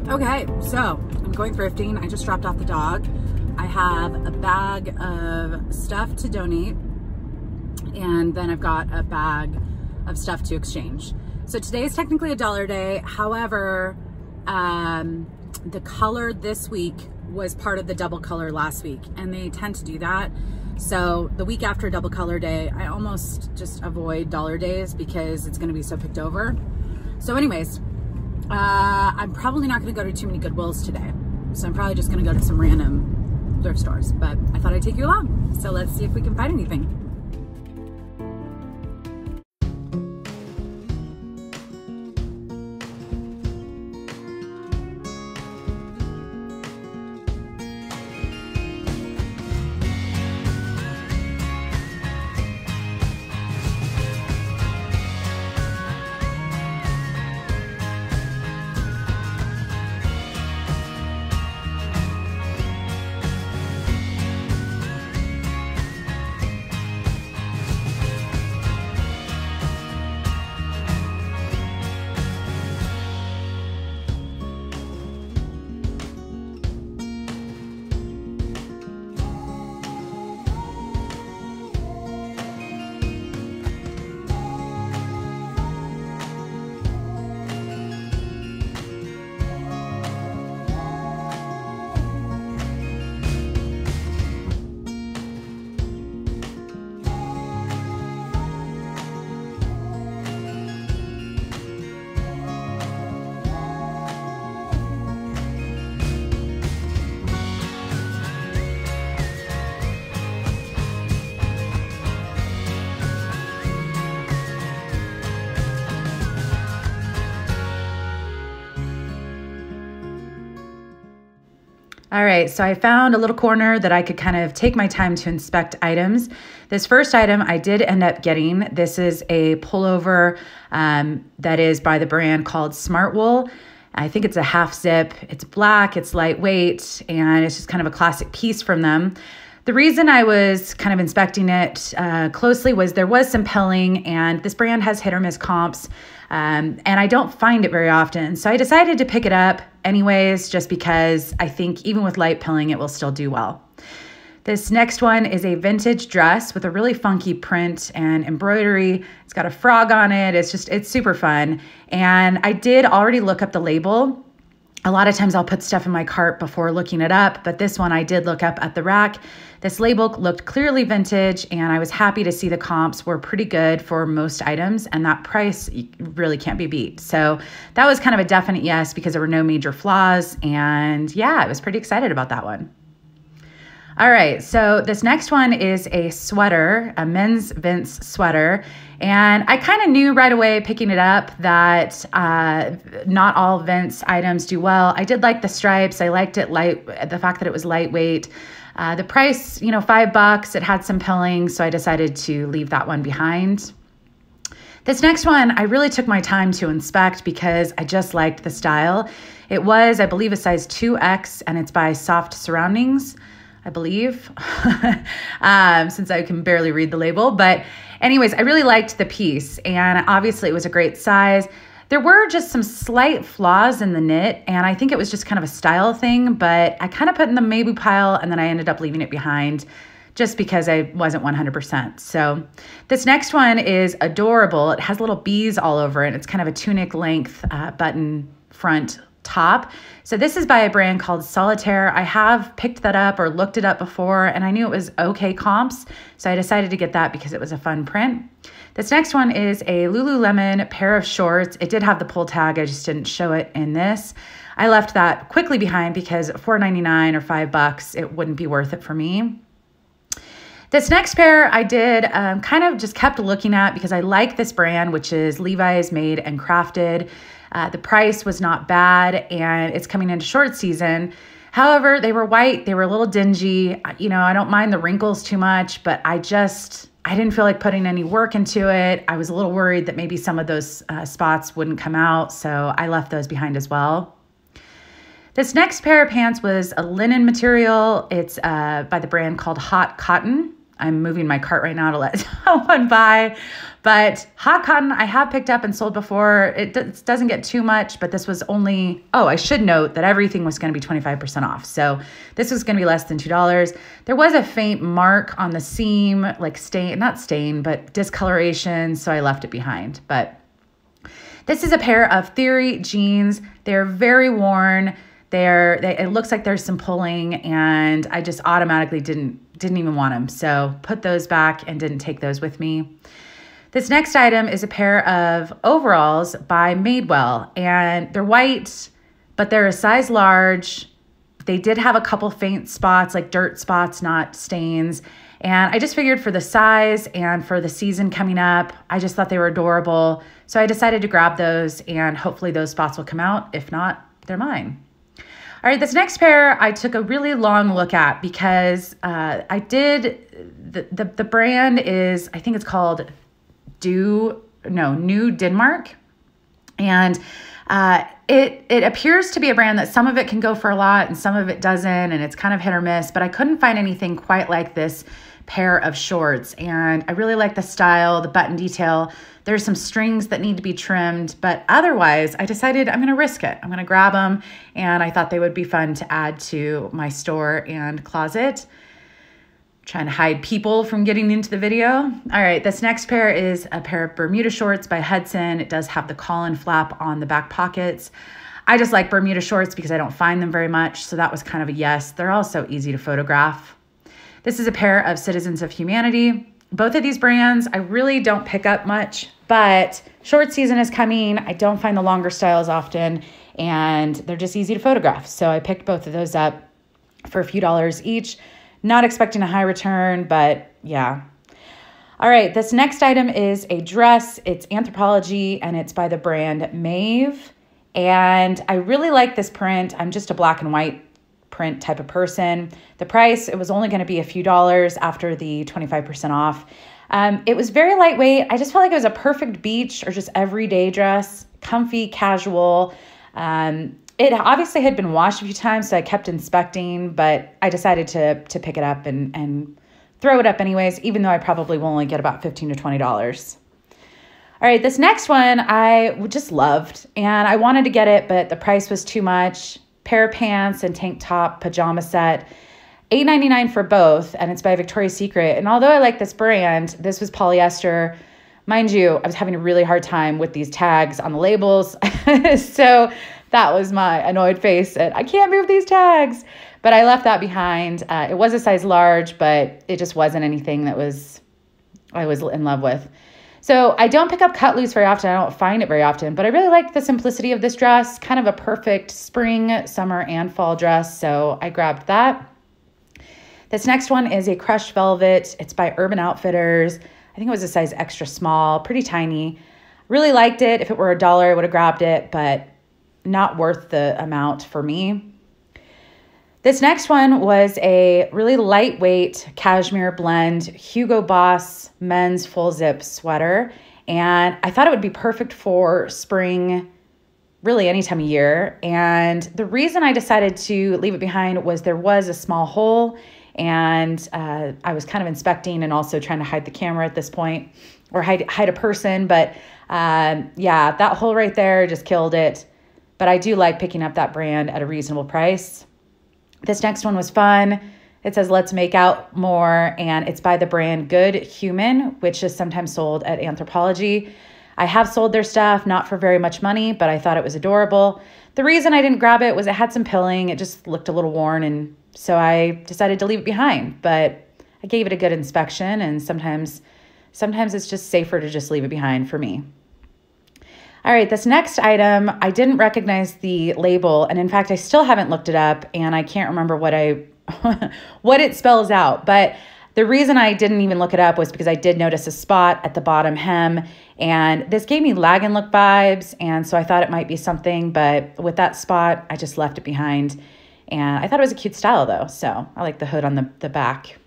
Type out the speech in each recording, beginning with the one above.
Okay, so I'm going thrifting. I just dropped off the dog. I have a bag of stuff to donate, and then I've got a bag of stuff to exchange. So today is technically a dollar day. However, the color this week was part of the double color last week, and they tend to do that. So the week after double color day, I almost just avoid dollar days because it's gonna be so picked over. So anyways, I'm probably not gonna go to too many Goodwills today. So I'm probably just gonna go to some random thrift stores, but I thought I'd take you along. So let's see if we can find anything. All right, so I found a little corner that I could kind of take my time to inspect items. This first item I did end up getting. This is a pullover that is by the brand called Smart Wool. I think it's a half zip. It's black, it's lightweight, and it's just kind of a classic piece from them. The reason I was kind of inspecting it closely was there was some pilling, and this brand has hit or miss comps, and I don't find it very often. So I decided to pick it up anyways, just because I think even with light pilling, it will still do well. This next one is a vintage dress with a really funky print and embroidery. It's got a frog on it. It's super fun. And I did already look up the label. A lot of times I'll put stuff in my cart before looking it up, but this one I did look up at the rack. This label looked clearly vintage, and I was happy to see the comps were pretty good for most items, and that price really can't be beat. So that was kind of a definite yes because there were no major flaws, and yeah, I was pretty excited about that one. All right, so this next one is a sweater, a men's Vince sweater. And I kind of knew right away picking it up that not all Vince items do well. I did like the stripes. I liked it the fact that it was lightweight. The price, $5. It had some pilling, so I decided to leave that one behind. This next one, I really took my time to inspect because I just liked the style. It was, I believe, a size 2X, and it's by Soft Surroundings, I believe, since I can barely read the label. But anyways, I really liked the piece, and obviously it was a great size. There were just some slight flaws in the knit, and I think it was just kind of a style thing, but I kind of put in the maybe pile, and then I ended up leaving it behind just because I wasn't 100%. So this next one is adorable. It has little bees all over it. It's kind of a tunic length button front top. So this is by a brand called Solitaire. I have picked that up or looked it up before, and I knew it was okay comps, so I decided to get that because it was a fun print. This next one is a Lululemon pair of shorts. It did have the pull tag, I just didn't show it in this. I left that quickly behind because $4.99 or $5, it wouldn't be worth it for me. This next pair I did kind of just kept looking at because I like this brand, which is Levi's Made and Crafted. The price was not bad, and it's coming into short season. However, they were white. They were a little dingy. I don't mind the wrinkles too much, but I didn't feel like putting any work into it. I was a little worried that maybe some of those spots wouldn't come out, so I left those behind as well. This next pair of pants was a linen material. It's by the brand called Hot Cotton. I'm moving my cart right now to let someone buy. But hot cotton, I have picked up and sold before. It doesn't get too much, but this was only, I should note that everything was going to be 25% off. So this was going to be less than $2. There was a faint mark on the seam, like not stain, but discoloration. So I left it behind. But this is a pair of Theory jeans. They're very worn. It looks like there's some pulling, and I just automatically didn't even want them. So put those back and didn't take those with me. This next item is a pair of overalls by Madewell, and they're white, but they're a size large. They did have a couple faint spots, like dirt spots, not stains. And I just figured for the size and for the season coming up, I just thought they were adorable. So I decided to grab those, and hopefully those spots will come out. If not, they're mine. All right, this next pair I took a really long look at because the brand is, I think it's called New Denmark. And it appears to be a brand that some of it can go for a lot and some of it doesn't, and it's kind of hit or miss, but I couldn't find anything quite like this pair of shorts. And I really like the style, the button detail. There's some strings that need to be trimmed, but otherwise I decided I'm going to risk it. I'm going to grab them, and I thought they would be fun to add to my store and closet. Trying to hide people from getting into the video. All right, this next pair is a pair of Bermuda shorts by Hudson. It does have the collar flap on the back pockets. I just like Bermuda shorts because I don't find them very much, so that was kind of a yes. They're also easy to photograph. This is a pair of Citizens of Humanity. Both of these brands I really don't pick up much, but short season is coming. I don't find the longer styles often, and they're just easy to photograph. So I picked both of those up for a few dollars each. Not expecting a high return, but yeah. All right, this next item is a dress. It's Anthropologie, and it's by the brand Maeve. And I really like this print. I'm just a black and white print type of person. The price, it was only going to be a few dollars after the 25% off. It was very lightweight. I just felt like it was a perfect beach or just everyday dress, comfy, casual. It obviously had been washed a few times, so I kept inspecting, but I decided to pick it up and throw it up anyways, even though I probably will only get about $15 to $20. All right, this next one I just loved, and I wanted to get it, but the price was too much. Pair of pants and tank top pajama set, $8.99 for both, and it's by Victoria's Secret. And although I like this brand, this was polyester. Mind you, I was having a really hard time with these tags on the labels, so that was my annoyed face at, I can't move these tags, but I left that behind. It was a size large, but it just wasn't anything that I was in love with. So I don't pick up cut loose very often. I don't find it very often, but I really liked the simplicity of this dress, kind of a perfect spring, summer, and fall dress. So I grabbed that. This next one is a crushed velvet. It's by Urban Outfitters. I think it was a size extra small, pretty tiny. Really liked it. If it were $1, I would have grabbed it, but not worth the amount for me. This next one was a really lightweight cashmere blend Hugo Boss men's full zip sweater. And I thought it would be perfect for spring, really any time of year. And the reason I decided to leave it behind was there was a small hole, and I was kind of inspecting and also trying to hide the camera at this point, or hide a person. But yeah, that hole right there just killed it. But I do like picking up that brand at a reasonable price. This next one was fun. It says, let's make out more, and it's by the brand Good Human, which is sometimes sold at Anthropologie. I have sold their stuff, not for very much money, but I thought it was adorable. The reason I didn't grab it was it had some pilling. It just looked a little worn, and so I decided to leave it behind. But I gave it a good inspection, and sometimes it's just safer to just leave it behind for me. All right, this next item, I didn't recognize the label, and in fact, I still haven't looked it up, and I can't remember what it spells out. But the reason I didn't even look it up was because I did notice a spot at the bottom hem, and this gave me Lag and Look vibes, and so I thought it might be something, but with that spot, I just left it behind. And I thought it was a cute style, though, so I like the hood on the back.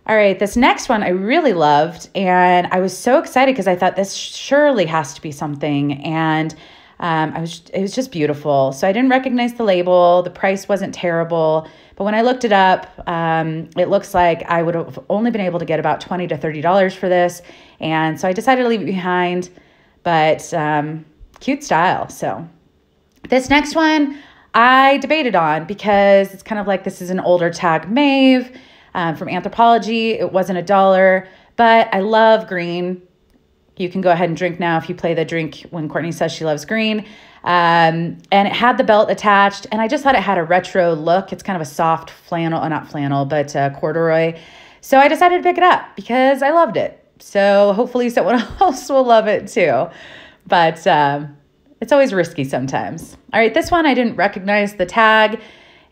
All right, this next one I really loved, and I was so excited because I thought this surely has to be something. And It was just beautiful. So I didn't recognize the label. The price wasn't terrible, but when I looked it up, it looks like I would have only been able to get about $20 to $30 for this. And so I decided to leave it behind, but cute style. So this next one I debated on because it's kind of like this is an older tag Maeve from Anthropology. It wasn't $1, but I love green. You can go ahead and drink now if you play the drink when Courtney says she loves green. And it had the belt attached, and I just thought it had a retro look. It's kind of a soft flannel, not flannel, but corduroy. So I decided to pick it up because I loved it. So hopefully someone else will love it too. But it's always risky sometimes. All right, this one I didn't recognize the tag.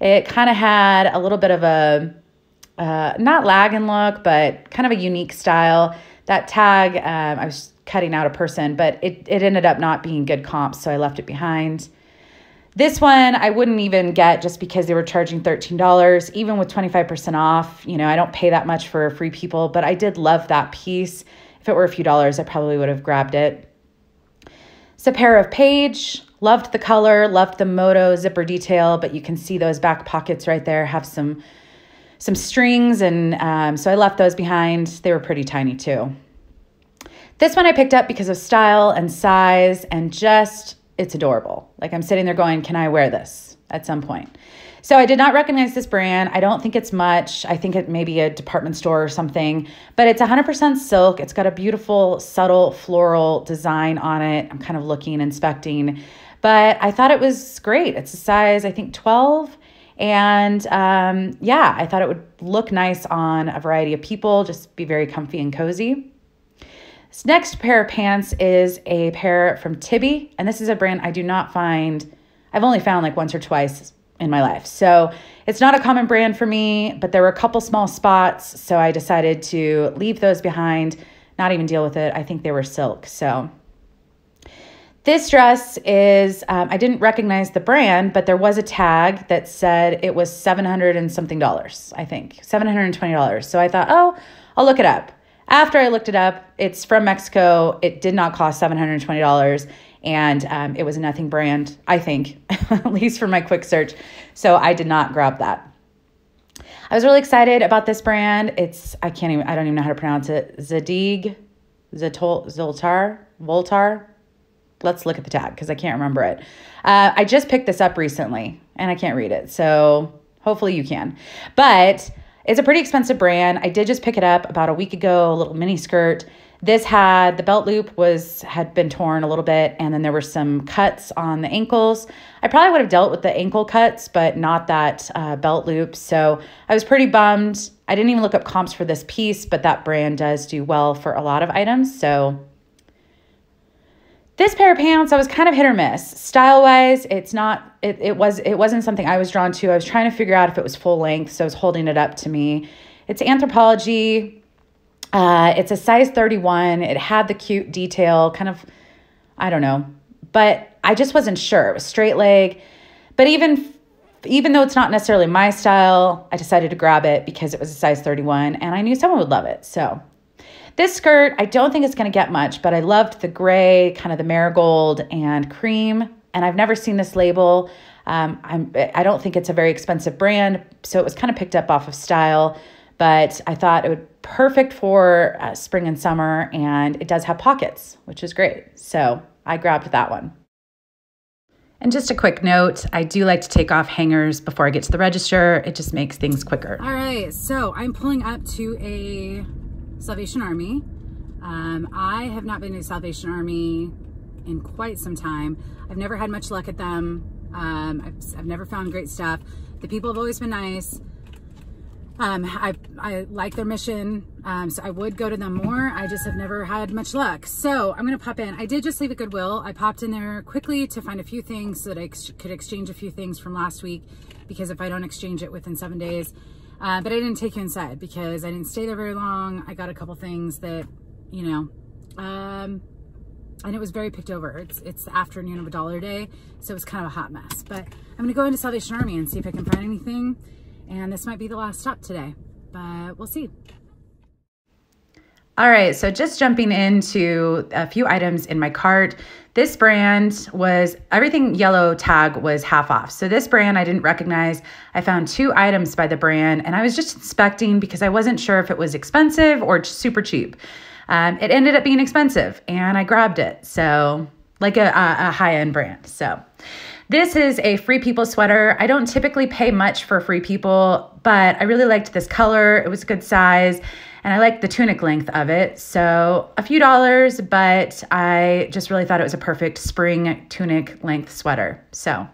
It kind of had a little bit of a, not lagging look, but kind of a unique style. That tag, I was cutting out a person, but it ended up not being good comps, so I left it behind. This one I wouldn't even get just because they were charging $13, even with 25% off. You know, I don't pay that much for Free People, but I did love that piece. If it were a few dollars, I probably would have grabbed it. It's a pair of Paige. Loved the color, loved the moto zipper detail, but you can see those back pockets right there have some strings, and so I left those behind. They were pretty tiny too. This one I picked up because of style and size, and just, it's adorable. Like I'm sitting there going, can I wear this at some point? So I did not recognize this brand. I don't think it's much. I think it may be a department store or something, but it's 100% silk. It's got a beautiful, subtle floral design on it. I'm kind of looking, inspecting, but I thought it was great. It's a size, I think 12. And yeah, I thought it would look nice on a variety of people, just be very comfy and cozy. This next pair of pants is a pair from Tibby, and this is a brand I do not find, I've only found like once or twice in my life. So it's not a common brand for me, but there were a couple small spots, so I decided to leave those behind, not even deal with it. I think they were silk. So this dress is, I didn't recognize the brand, but there was a tag that said it was $700 and something, I think, $720. So I thought, oh, I'll look it up. After I looked it up, it's from Mexico. It did not cost $720, and it was a nothing brand, I think, at least for my quick search. So I did not grab that. I was really excited about this brand. I don't even know how to pronounce it. Zadig, Voltar. Let's look at the tag because I can't remember it. I just picked this up recently and I can't read it. So hopefully you can. But it's a pretty expensive brand. I did just pick it up about a week ago, a little mini skirt. This had, the belt loop had been torn a little bit, and then there were some cuts on the ankles. I probably would have dealt with the ankle cuts, but not that belt loop. So I was pretty bummed. I didn't even look up comps for this piece, but that brand does do well for a lot of items. So this pair of pants, I was kind of hit or miss. Style-wise, it wasn't something I was drawn to. I was trying to figure out if it was full length, so I was holding it up to me. It's Anthropology. It's a size 31. It had the cute detail, kind of, I don't know, but I just wasn't sure. It was straight leg, but even though it's not necessarily my style, I decided to grab it because it was a size 31, and I knew someone would love it, so. This skirt, I don't think it's going to get much, but I loved the gray, kind of the marigold and cream, and I've never seen this label. I don't think it's a very expensive brand, so it was kind of picked up off of style, but I thought it would be perfect for spring and summer, and it does have pockets, which is great. So I grabbed that one. And just a quick note, I do like to take off hangers before I get to the register. It just makes things quicker. All right, so I'm pulling up to a Salvation Army. I have not been to Salvation Army in quite some time. I've never had much luck at them. I've never found great stuff. The people have always been nice. I like their mission, so I would go to them more. I just have never had much luck. So I'm gonna pop in. I did just leave at Goodwill. I popped in there quickly to find a few things so that I could exchange a few things from last week, because if I don't exchange it within 7 days, but I didn't take you inside because I didn't stay there very long. I got a couple things that, you know, and it was very picked over. It's the afternoon of a dollar day, so it was kind of a hot mess. But I'm gonna go into Salvation Army and see if I can find anything. And this might be the last stop today, but we'll see. All right, so just jumping into a few items in my cart. This brand was, everything yellow tag was half off. So this brand I didn't recognize. I found 2 items by the brand and I was just inspecting because I wasn't sure if it was expensive or super cheap. It ended up being expensive and I grabbed it. So like a high-end brand. So this is a Free People sweater. I don't typically pay much for Free People, but I really liked this color. It was a good size. And I like the tunic length of it. So a few dollars, but I just really thought it was a perfect spring tunic length sweater. So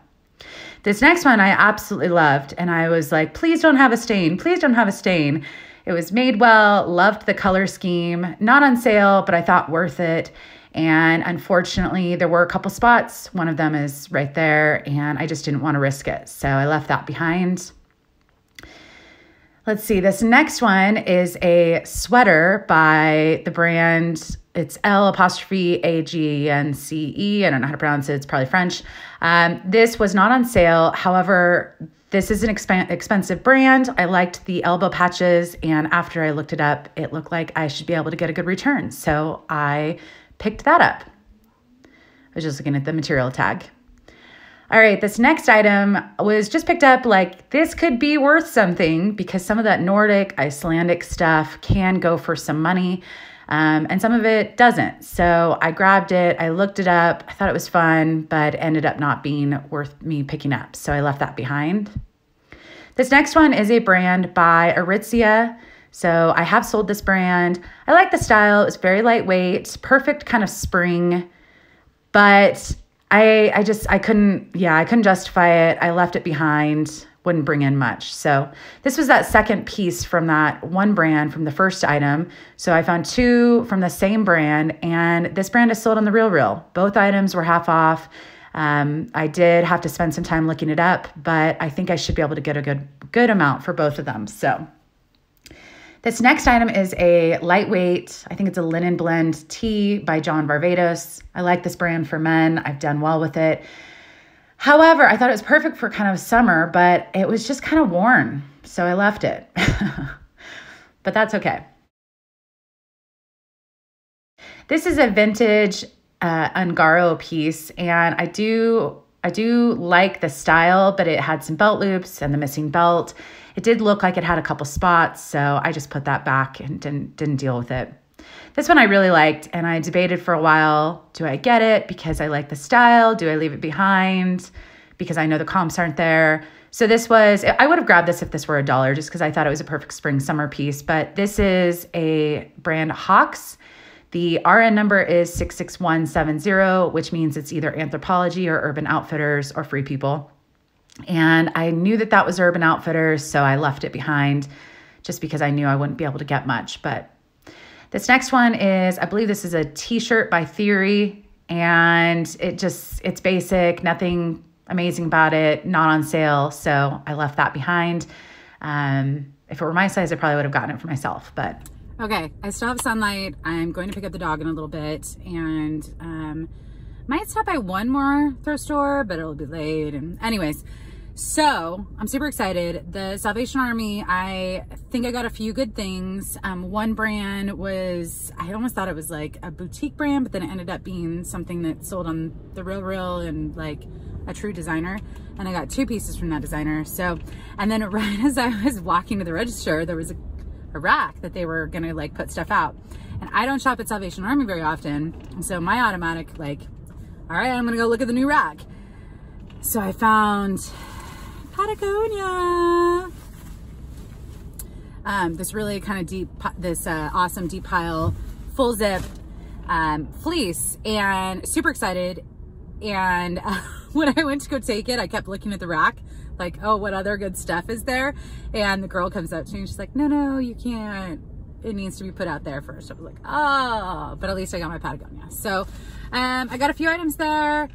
this next one I absolutely loved. And I was like, please don't have a stain. Please don't have a stain. It was made well, loved the color scheme, not on sale, but I thought worth it. And unfortunately, there were a couple spots. One of them is right there, and I just didn't want to risk it. So I left that behind. Let's see, this next one is a sweater by the brand, it's L'Agence. I don't know how to pronounce it, it's probably French. This was not on sale. However, this is an expensive brand. I liked the elbow patches, and after I looked it up, it looked like I should be able to get a good return. So I picked that up. I was just looking at the material tag. All right, this next item was just picked up like this could be worth something because some of that Nordic, Icelandic stuff can go for some money and some of it doesn't. So I grabbed it, I looked it up, I thought it was fun, but ended up not being worth me picking up. So I left that behind. This next one is a brand by Aritzia. So I have sold this brand. I like the style, it's very lightweight, perfect kind of spring, but I couldn't justify it. I left it behind, wouldn't bring in much. So this was that second piece from that one brand from the first item. So I found 2 from the same brand, and this brand is sold on the RealReal. Both items were half off. I did have to spend some time looking it up, but I think I should be able to get a good amount for both of them. So this next item is a lightweight, I think it's a linen blend tee by John Barbados. I like this brand for men. I've done well with it. However, I thought it was perfect for kind of summer, but it was just kind of worn. So I left it, but that's okay. This is a vintage Ungaro piece, and I do like the style, but it had some belt loops and the missing belt. It did look like it had a couple spots, so I just put that back and didn't deal with it. This one I really liked, and I debated for a while, do I get it because I like the style? Do I leave it behind because I know the comps aren't there? So this was, I would have grabbed this if this were $1 just because I thought it was a perfect spring summer piece, but this is a brand Hawks. The RN number is 66170, which means it's either Anthropologie or Urban Outfitters or Free People. And I knew that that was Urban Outfitters, so I left it behind just because I knew I wouldn't be able to get much. But this next one is, I believe this is a t-shirt by Theory, and it's basic, nothing amazing about it, not on sale, so I left that behind. If it were my size, I probably would have gotten it for myself, but. Okay, I still have sunlight. I'm going to pick up the dog in a little bit, and might stop by one more thrift store, but it'll be late. And anyways, so I'm super excited. The Salvation Army, I think I got a few good things. One brand was, I almost thought it was like a boutique brand, but then it ended up being something that sold on the RealReal and like a true designer. And I got 2 pieces from that designer. So, and then right as I was walking to the register, there was a rack that they were gonna like put stuff out. And I don't shop at Salvation Army very often. And so my automatic like, all right, I'm gonna go look at the new rack. So I found Patagonia. This really kind of deep, this awesome deep pile, full zip fleece, and super excited. And when I went to go take it, I kept looking at the rack like, oh, what other good stuff is there? And the girl comes up to me and she's like, no, you can't. It needs to be put out there first. I was like, oh, but at least I got my Patagonia. So I got a few items there.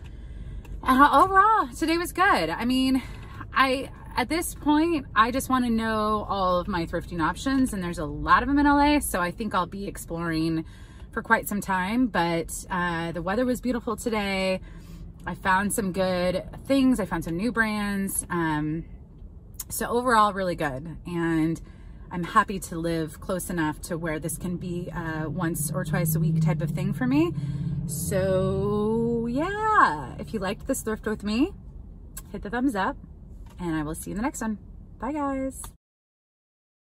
And overall, today was good. I mean, at this point, I just want to know all of my thrifting options, and there's a lot of them in LA, so I think I'll be exploring for quite some time. But the weather was beautiful today. I found some good things. I found some new brands. So overall, really good. And I'm happy to live close enough to where this can be once or twice a week type of thing for me. So yeah, if you liked this thrift with me, hit the thumbs up, and I will see you in the next one. Bye guys.